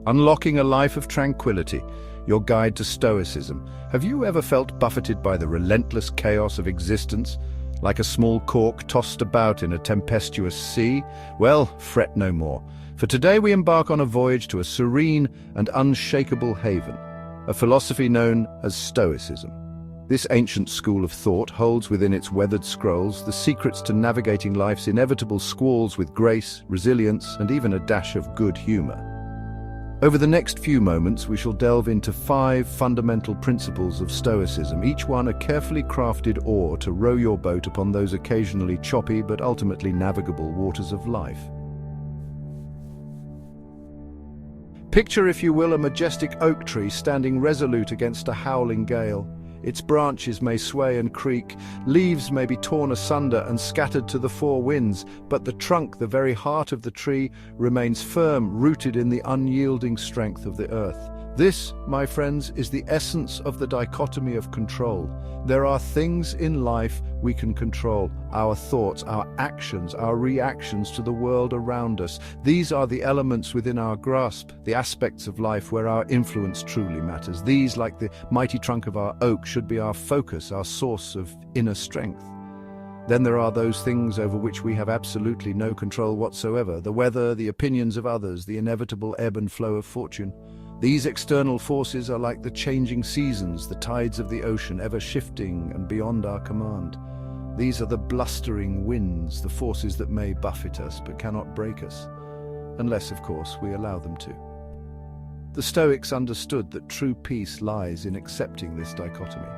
Unlocking a life of tranquility, your guide to Stoicism. Have you ever felt buffeted by the relentless chaos of existence, like a small cork tossed about in a tempestuous sea? Well, fret no more, for today we embark on a voyage to a serene and unshakable haven, a philosophy known as Stoicism. This ancient school of thought holds within its weathered scrolls the secrets to navigating life's inevitable squalls with grace, resilience, and even a dash of good humor. Over the next few moments, we shall delve into 5 fundamental principles of Stoicism, each one a carefully crafted oar to row your boat upon those occasionally choppy but ultimately navigable waters of life. Picture, if you will, a majestic oak tree standing resolute against a howling gale. Its branches may sway and creak, leaves may be torn asunder and scattered to the 4 winds, but the trunk, the very heart of the tree, remains firm, rooted in the unyielding strength of the earth. This, my friends, is the essence of the dichotomy of control. There are things in life we can control: our thoughts, our actions, our reactions to the world around us. These are the elements within our grasp, the aspects of life where our influence truly matters. These, like the mighty trunk of our oak, should be our focus, our source of inner strength. Then there are those things over which we have absolutely no control whatsoever: the weather, the opinions of others, the inevitable ebb and flow of fortune. These external forces are like the changing seasons, the tides of the ocean, ever shifting and beyond our command. These are the blustering winds, the forces that may buffet us but cannot break us, unless, of course, we allow them to. The Stoics understood that true peace lies in accepting this dichotomy.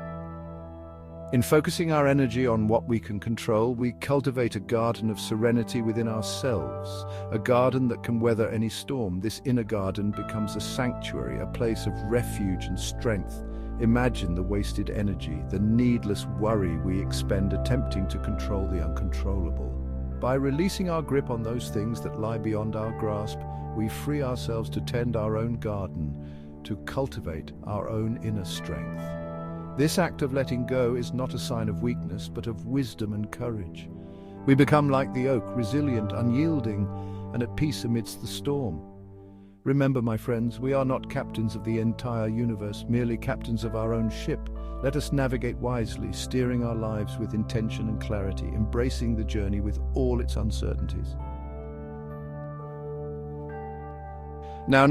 In focusing our energy on what we can control, we cultivate a garden of serenity within ourselves, a garden that can weather any storm. This inner garden becomes a sanctuary, a place of refuge and strength. Imagine the wasted energy, the needless worry we expend attempting to control the uncontrollable. By releasing our grip on those things that lie beyond our grasp, we free ourselves to tend our own garden, to cultivate our own inner strength. This act of letting go is not a sign of weakness, but of wisdom and courage. We become like the oak, resilient, unyielding, and at peace amidst the storm. Remember, my friends, we are not captains of the entire universe, merely captains of our own ship. Let us navigate wisely, steering our lives with intention and clarity, embracing the journey with all its uncertainties. Now,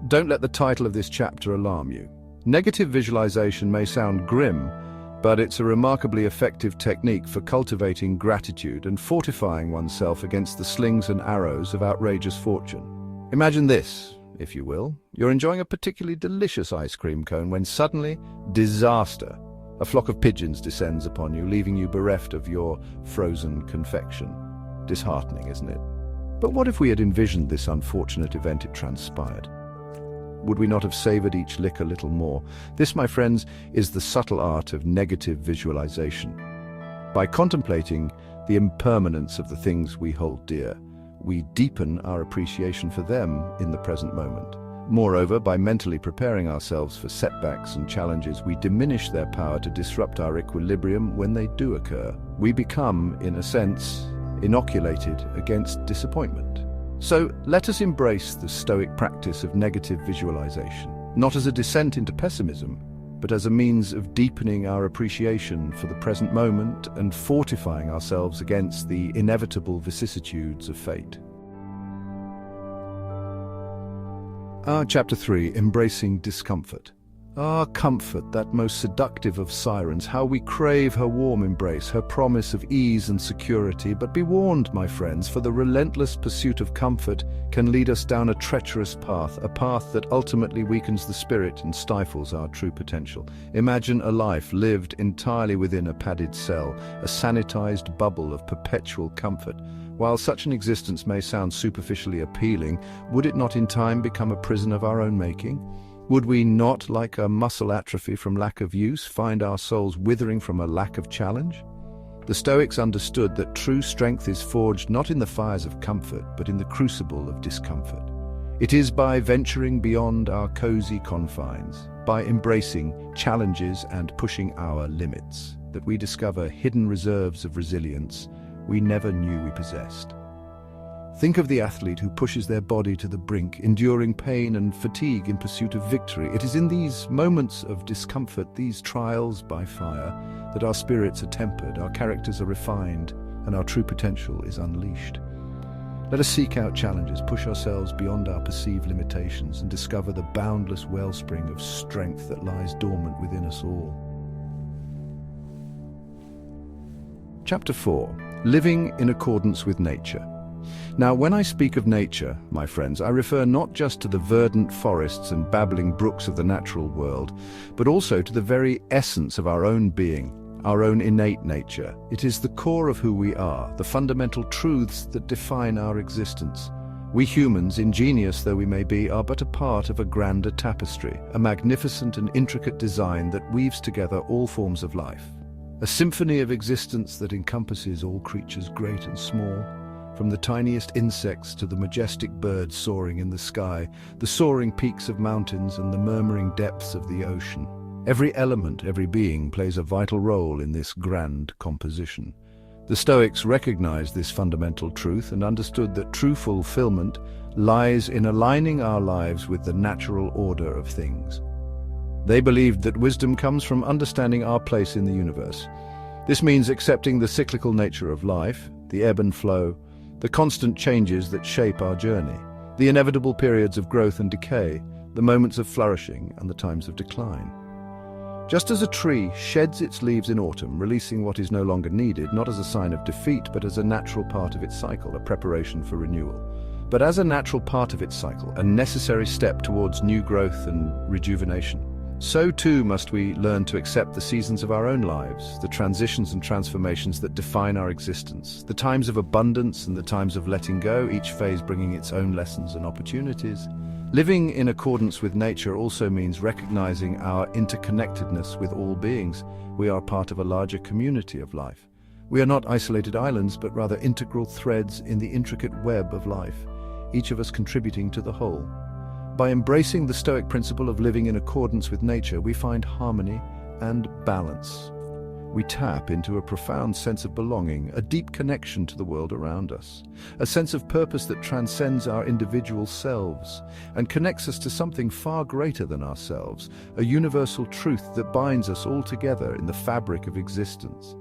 don't let the title of this chapter alarm you. Negative visualization may sound grim, but it's a remarkably effective technique for cultivating gratitude and fortifying oneself against the slings and arrows of outrageous fortune. Imagine this, if you will. You're enjoying a particularly delicious ice cream cone when suddenly, disaster! A flock of pigeons descends upon you, leaving you bereft of your frozen confection. Disheartening, isn't it? But what if we had envisioned this unfortunate event had transpired? Would we not have savored each lick a little more? This, my friends, is the subtle art of negative visualization. By contemplating the impermanence of the things we hold dear, we deepen our appreciation for them in the present moment. Moreover, by mentally preparing ourselves for setbacks and challenges, we diminish their power to disrupt our equilibrium when they do occur. We become, in a sense, inoculated against disappointment. So let us embrace the Stoic practice of negative visualization, not as a descent into pessimism, but as a means of deepening our appreciation for the present moment and fortifying ourselves against the inevitable vicissitudes of fate. Chapter 3, Embracing Discomfort. Comfort, that most seductive of sirens, how we crave her warm embrace, her promise of ease and security. But be warned, my friends, for the relentless pursuit of comfort can lead us down a treacherous path, a path that ultimately weakens the spirit and stifles our true potential. Imagine a life lived entirely within a padded cell, a sanitized bubble of perpetual comfort. While such an existence may sound superficially appealing, would it not in time become a prison of our own making? Would we not, like a muscle atrophy from lack of use, find our souls withering from a lack of challenge? The Stoics understood that true strength is forged not in the fires of comfort, but in the crucible of discomfort. It is by venturing beyond our cozy confines, by embracing challenges and pushing our limits, that we discover hidden reserves of resilience we never knew we possessed. Think of the athlete who pushes their body to the brink, enduring pain and fatigue in pursuit of victory. It is in these moments of discomfort, these trials by fire, that our spirits are tempered, our characters are refined, and our true potential is unleashed. Let us seek out challenges, push ourselves beyond our perceived limitations, and discover the boundless wellspring of strength that lies dormant within us all. Chapter 4. Living in accordance with nature. Now, when I speak of nature, my friends, I refer not just to the verdant forests and babbling brooks of the natural world, but also to the very essence of our own being, our own innate nature. It is the core of who we are, the fundamental truths that define our existence. We humans, ingenious though we may be, are but a part of a grander tapestry, a magnificent and intricate design that weaves together all forms of life. A symphony of existence that encompasses all creatures great and small, from the tiniest insects to the majestic birds soaring in the sky, the soaring peaks of mountains and the murmuring depths of the ocean. Every element, every being plays a vital role in this grand composition. The Stoics recognized this fundamental truth and understood that true fulfillment lies in aligning our lives with the natural order of things. They believed that wisdom comes from understanding our place in the universe. This means accepting the cyclical nature of life, the ebb and flow, the constant changes that shape our journey, the inevitable periods of growth and decay, the moments of flourishing and the times of decline. Just as a tree sheds its leaves in autumn, releasing what is no longer needed, not as a sign of defeat, but as a natural part of its cycle, a preparation for renewal. But as a natural part of its cycle, a necessary step towards new growth and rejuvenation. So too must we learn to accept the seasons of our own lives, the transitions and transformations that define our existence, the times of abundance and the times of letting go, each phase bringing its own lessons and opportunities. Living in accordance with nature also means recognizing our interconnectedness with all beings. We are part of a larger community of life. We are not isolated islands, but rather integral threads in the intricate web of life, each of us contributing to the whole. By embracing the Stoic principle of living in accordance with nature, we find harmony and balance. We tap into a profound sense of belonging, a deep connection to the world around us, a sense of purpose that transcends our individual selves and connects us to something far greater than ourselves, a universal truth that binds us all together in the fabric of existence.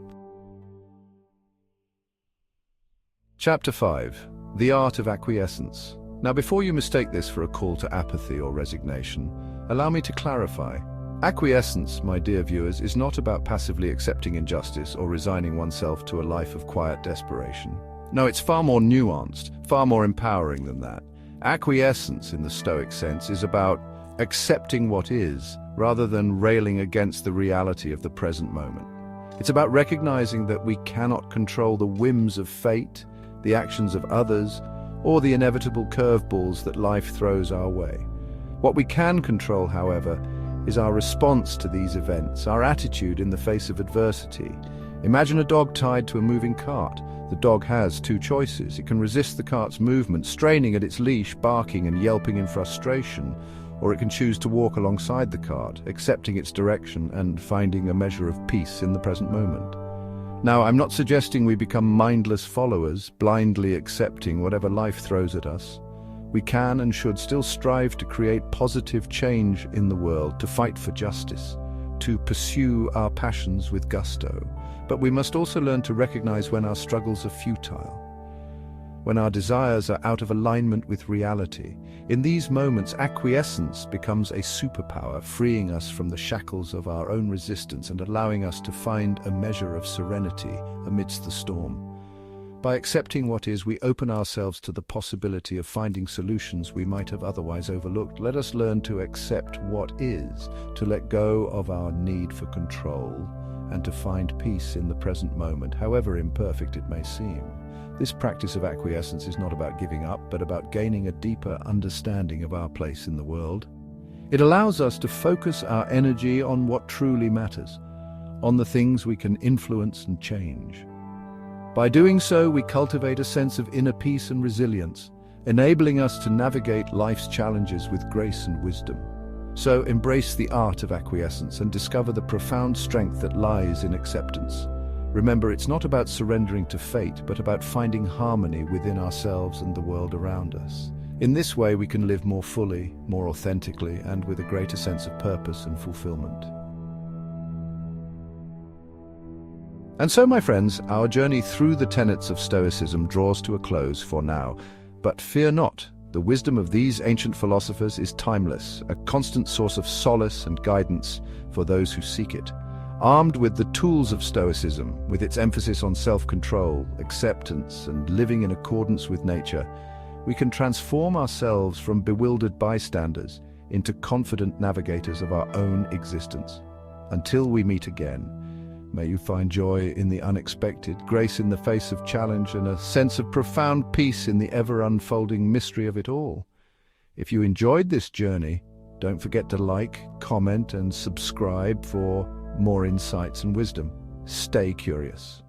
Chapter 5. The Art of Acquiescence. Now, before you mistake this for a call to apathy or resignation, allow me to clarify. Acquiescence, my dear viewers, is not about passively accepting injustice or resigning oneself to a life of quiet desperation. No, it's far more nuanced, far more empowering than that. Acquiescence, in the Stoic sense, is about accepting what is, rather than railing against the reality of the present moment. It's about recognizing that we cannot control the whims of fate, the actions of others, or the inevitable curveballs that life throws our way. What we can control, however, is our response to these events, our attitude in the face of adversity. Imagine a dog tied to a moving cart. The dog has two choices. It can resist the cart's movement, straining at its leash, barking and yelping in frustration, or it can choose to walk alongside the cart, accepting its direction and finding a measure of peace in the present moment. Now, I'm not suggesting we become mindless followers, blindly accepting whatever life throws at us. We can and should still strive to create positive change in the world, to fight for justice, to pursue our passions with gusto. But we must also learn to recognize when our struggles are futile, when our desires are out of alignment with reality. In these moments, acquiescence becomes a superpower, freeing us from the shackles of our own resistance and allowing us to find a measure of serenity amidst the storm. By accepting what is, we open ourselves to the possibility of finding solutions we might have otherwise overlooked. Let us learn to accept what is, to let go of our need for control, and to find peace in the present moment, however imperfect it may seem. This practice of acquiescence is not about giving up, but about gaining a deeper understanding of our place in the world. It allows us to focus our energy on what truly matters, on the things we can influence and change. By doing so, we cultivate a sense of inner peace and resilience, enabling us to navigate life's challenges with grace and wisdom. So embrace the art of acquiescence and discover the profound strength that lies in acceptance. Remember, it's not about surrendering to fate, but about finding harmony within ourselves and the world around us. In this way, we can live more fully, more authentically, and with a greater sense of purpose and fulfillment. And so, my friends, our journey through the tenets of Stoicism draws to a close for now. But fear not, the wisdom of these ancient philosophers is timeless, a constant source of solace and guidance for those who seek it. Armed with the tools of Stoicism, with its emphasis on self-control, acceptance, and living in accordance with nature, we can transform ourselves from bewildered bystanders into confident navigators of our own existence. Until we meet again, may you find joy in the unexpected, grace in the face of challenge, and a sense of profound peace in the ever-unfolding mystery of it all. If you enjoyed this journey, don't forget to like, comment, and subscribe for more insights and wisdom. Stay curious.